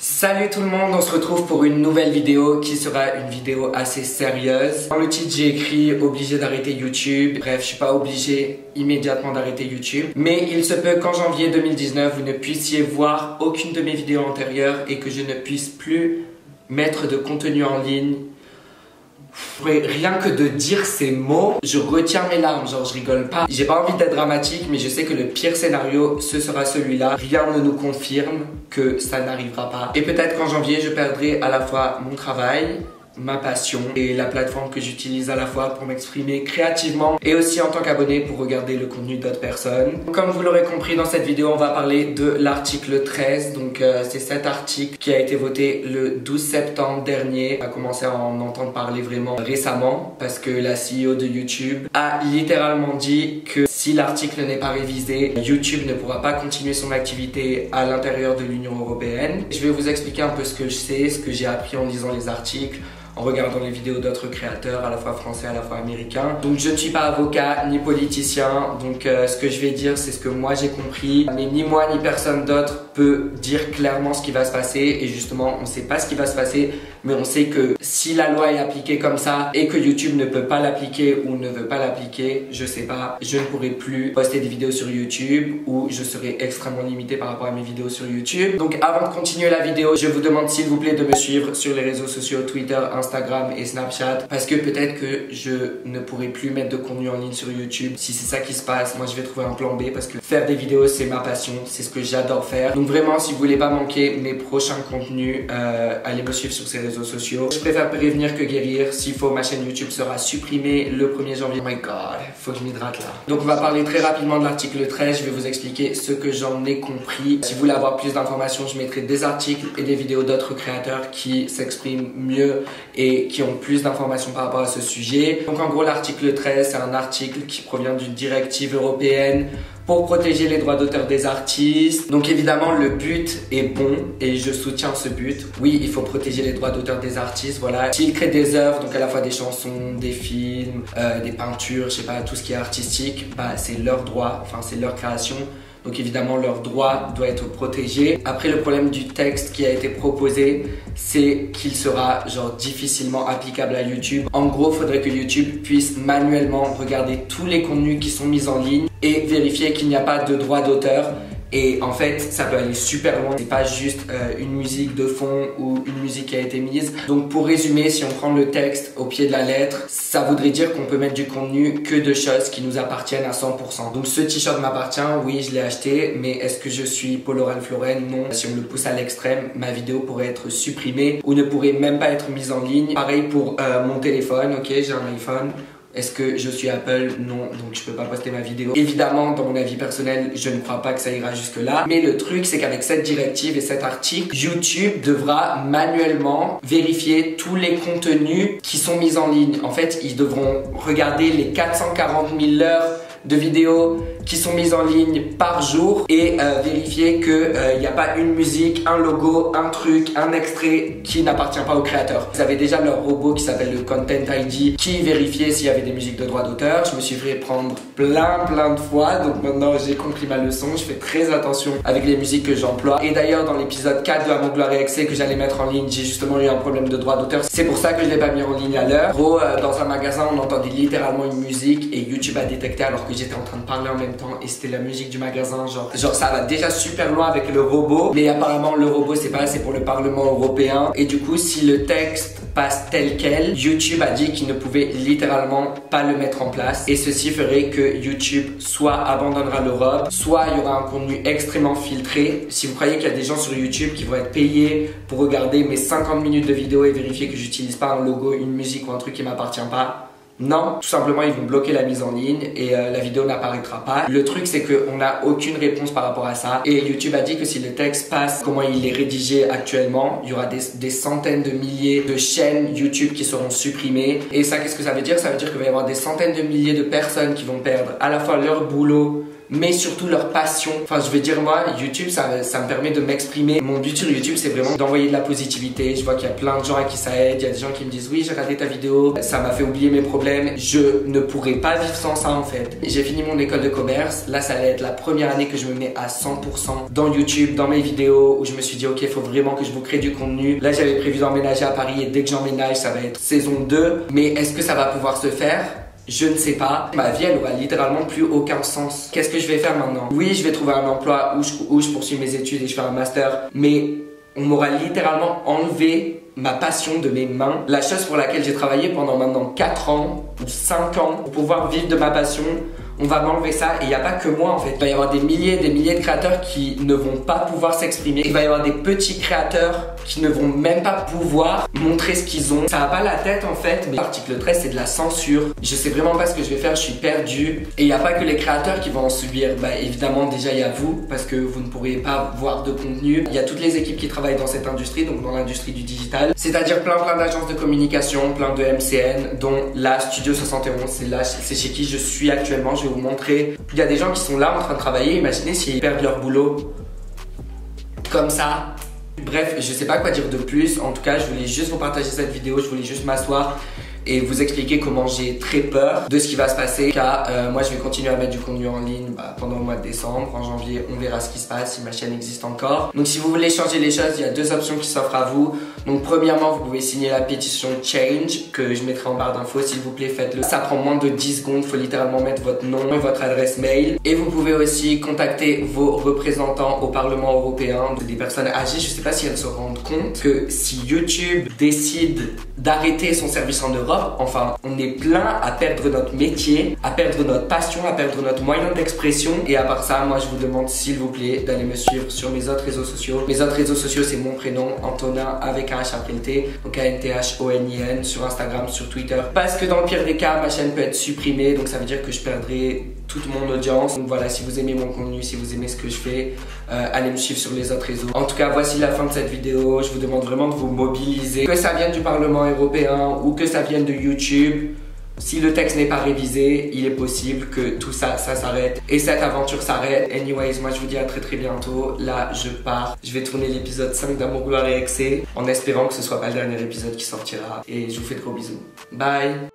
Salut tout le monde, on se retrouve pour une nouvelle vidéo qui sera une vidéo assez sérieuse. Dans le titre j'ai écrit obligé d'arrêter YouTube. Bref, je suis pas obligé immédiatement d'arrêter YouTube. Mais il se peut qu'en janvier 2019 vous ne puissiez voir aucune de mes vidéos antérieures et que je ne puisse plus mettre de contenu en ligne. Rien que de dire ces mots, je retiens mes larmes, genre je rigole pas. J'ai pas envie d'être dramatique, mais je sais que le pire scénario, ce sera celui-là. Rien ne nous confirme que ça n'arrivera pas. Et peut-être qu'en janvier, je perdrai à la fois mon travail, ma passion et la plateforme que j'utilise à la fois pour m'exprimer créativement et aussi en tant qu'abonné pour regarder le contenu d'autres personnes. Comme vous l'aurez compris, dans cette vidéo on va parler de l'article 13. Donc c'est cet article qui a été voté le 12 septembre dernier. On a commencé à en entendre parler vraiment récemment parce que la CEO de YouTube a littéralement dit que si l'article n'est pas révisé, YouTube ne pourra pas continuer son activité à l'intérieur de l'Union européenne. Je vais vous expliquer un peu ce que je sais, ce que j'ai appris en lisant les articles, en regardant les vidéos d'autres créateurs, à la fois français, à la fois américains. Donc je ne suis pas avocat ni politicien, donc ce que je vais dire c'est ce que moi j'ai compris. Mais ni moi ni personne d'autre peut dire clairement ce qui va se passer et justement on ne sait pas ce qui va se passer, mais on sait que si la loi est appliquée comme ça et que YouTube ne peut pas l'appliquer ou ne veut pas l'appliquer, je sais pas, je ne pourrai plus poster des vidéos sur YouTube ou je serai extrêmement limité par rapport à mes vidéos sur YouTube. Donc avant de continuer la vidéo, je vous demande s'il vous plaît de me suivre sur les réseaux sociaux Twitter, Instagram et Snapchat parce que peut-être que je ne pourrai plus mettre de contenu en ligne sur YouTube. Si c'est ça qui se passe, moi je vais trouver un plan B parce que faire des vidéos c'est ma passion, c'est ce que j'adore faire. Donc vraiment si vous voulez pas manquer mes prochains contenus, allez me suivre sur ces réseaux sociaux. Je préfère prévenir que guérir. S'il faut, ma chaîne YouTube sera supprimée le 1er janvier. Oh my god, faut que je m'hydrate là. Donc on va parler très rapidement de l'article 13. Je vais vous expliquer ce que j'en ai compris. Si vous voulez avoir plus d'informations, je mettrai des articles et des vidéos d'autres créateurs qui s'expriment mieux et qui ont plus d'informations par rapport à ce sujet. Donc en gros l'article 13 c'est un article qui provient d'une directive européenne pour protéger les droits d'auteur des artistes. Donc évidemment le but est bon et je soutiens ce but. Oui, il faut protéger les droits d'auteur des artistes, voilà. S'ils créent des œuvres, donc à la fois des chansons, des films, des peintures, je sais pas, tout ce qui est artistique, bah c'est leur droit, enfin c'est leur création. Donc évidemment leur droit doit être protégé. Après le problème du texte qui a été proposé, c'est qu'il sera genre difficilement applicable à YouTube. En gros, il faudrait que YouTube puisse manuellement regarder tous les contenus qui sont mis en ligne et vérifier qu'il n'y a pas de droit d'auteur. Et en fait, ça peut aller super loin. C'est pas juste une musique de fond ou une musique qui a été mise. Donc pour résumer, si on prend le texte au pied de la lettre, ça voudrait dire qu'on peut mettre du contenu que de choses qui nous appartiennent à 100%. Donc ce t-shirt m'appartient, oui je l'ai acheté, mais est-ce que je suis Polo Ralph Lauren? Non. Si on le pousse à l'extrême, ma vidéo pourrait être supprimée ou ne pourrait même pas être mise en ligne. Pareil pour mon téléphone, ok, j'ai un iPhone. Est-ce que je suis Apple? Non, donc je peux pas poster ma vidéo. Évidemment, dans mon avis personnel, je ne crois pas que ça ira jusque là. Mais le truc, c'est qu'avec cette directive et cet article, YouTube devra manuellement vérifier tous les contenus qui sont mis en ligne. En fait, ils devront regarder les 440 000 heures de vidéos qui sont mises en ligne par jour et vérifier qu'il n'y a pas une musique, un logo, un truc, un extrait qui n'appartient pas au créateur. Ils avaient déjà leur robot qui s'appelle le Content ID qui vérifiait s'il y avait des musiques de droit d'auteur. Je me suis fait prendre plein de fois, donc maintenant j'ai compris ma leçon. Je fais très attention avec les musiques que j'emploie. Et d'ailleurs dans l'épisode 4 de Amour, Gloire et Excès que j'allais mettre en ligne, j'ai justement eu un problème de droit d'auteur. C'est pour ça que je l'ai pas mis en ligne à l'heure. Gros, dans un magasin on entendait littéralement une musique et YouTube a détecté alors que j'étais en train de parler en même temps et c'était la musique du magasin, genre ça va déjà super loin avec le robot, mais apparemment le robot c'est pas, c'est pour le Parlement européen. Et du coup si le texte passe tel quel, YouTube a dit qu'il ne pouvait littéralement pas le mettre en place et ceci ferait que YouTube soit abandonnera l'Europe, soit il y aura un contenu extrêmement filtré. Si vous croyez qu'il y a des gens sur YouTube qui vont être payés pour regarder mes 50 minutes de vidéo et vérifier que j'utilise pas un logo, une musique ou un truc qui m'appartient pas, non, tout simplement ils vont bloquer la mise en ligne et la vidéo n'apparaîtra pas. Le truc c'est qu'on n'a aucune réponse par rapport à ça et YouTube a dit que si le texte passe comment il est rédigé actuellement, il y aura des centaines de milliers de chaînes YouTube qui seront supprimées. Et ça, qu'est-ce que ça veut dire? Ça veut dire qu'il va y avoir des centaines de milliers de personnes qui vont perdre à la fois leur boulot mais surtout leur passion. Enfin, je veux dire, moi, YouTube, ça me permet de m'exprimer. Mon but sur YouTube, c'est vraiment d'envoyer de la positivité. Je vois qu'il y a plein de gens à qui ça aide. Il y a des gens qui me disent, oui, j'ai regardé ta vidéo, ça m'a fait oublier mes problèmes. Je ne pourrais pas vivre sans ça, en fait. J'ai fini mon école de commerce. Là, ça allait être la première année que je me mets à 100% dans YouTube, dans mes vidéos, où je me suis dit, ok, il faut vraiment que je vous crée du contenu. Là, j'avais prévu d'emménager à Paris et dès que j'emménage, ça va être saison 2. Mais est-ce que ça va pouvoir se faire? Je ne sais pas. Ma vie, elle aura littéralement plus aucun sens. Qu'est-ce que je vais faire maintenant? Oui, je vais trouver un emploi où je poursuis mes études et je fais un master, mais on m'aura littéralement enlevé ma passion de mes mains. La chose pour laquelle j'ai travaillé pendant maintenant 4 ans ou 5 ans pour pouvoir vivre de ma passion, on va m'enlever ça et il n'y a pas que moi en fait. Il va y avoir des milliers de créateurs qui ne vont pas pouvoir s'exprimer. Il va y avoir des petits créateurs qui ne vont même pas pouvoir montrer ce qu'ils ont. Ça n'a pas la tête en fait, mais l'article 13 c'est de la censure. Je sais vraiment pas ce que je vais faire, je suis perdu. Et il n'y a pas que les créateurs qui vont en subir. Bah évidemment déjà il y a vous, parce que vous ne pourriez pas voir de contenu. Il y a toutes les équipes qui travaillent dans cette industrie, donc dans l'industrie du digital. C'est-à-dire plein d'agences de communication, plein de MCN, dont la Studio 71, c'est chez qui je suis actuellement. Je vais vous montrer. Il y a des gens qui sont là en train de travailler. Imaginez s'ils perdent leur boulot comme ça. Bref, je sais pas quoi dire de plus. En tout cas, je voulais juste vous partager cette vidéo. Je voulais juste m'asseoir et vous expliquer comment j'ai très peur de ce qui va se passer, car moi je vais continuer à mettre du contenu en ligne pendant le mois de décembre. En janvier on verra ce qui se passe, si ma chaîne existe encore. Donc si vous voulez changer les choses, il y a 2 options qui s'offrent à vous. Donc premièrement, vous pouvez signer la pétition Change que je mettrai en barre d'infos, s'il vous plaît faites-le. Ça prend moins de 10 secondes, il faut littéralement mettre votre nom et votre adresse mail. Et vous pouvez aussi contacter vos représentants au Parlement européen, des personnes âgées. Je sais pas si elles se rendent compte que si YouTube décide d'arrêter son service en Europe, enfin, on est plein à perdre notre métier, à perdre notre passion, à perdre notre moyen d'expression. Et à part ça, moi je vous demande s'il vous plaît d'aller me suivre sur mes autres réseaux sociaux. Mes autres réseaux sociaux, c'est mon prénom, Antonin avec un H après le T, donc ANTHONIN, sur Instagram, sur Twitter. Parce que dans le pire des cas, ma chaîne peut être supprimée, donc ça veut dire que je perdrai toute mon audience. Donc voilà, si vous aimez mon contenu, si vous aimez ce que je fais, allez me suivre sur les autres réseaux. En tout cas, voici la fin de cette vidéo. Je vous demande vraiment de vous mobiliser. Que ça vienne du Parlement européen ou que ça vienne de YouTube, si le texte n'est pas révisé, il est possible que tout ça s'arrête et cette aventure s'arrête. Anyways, moi je vous dis à très bientôt. Là, je pars. Je vais tourner l'épisode 5 d'Amour, Gloire et Excès en espérant que ce soit pas le dernier épisode qui sortira. Et je vous fais de gros bisous. Bye!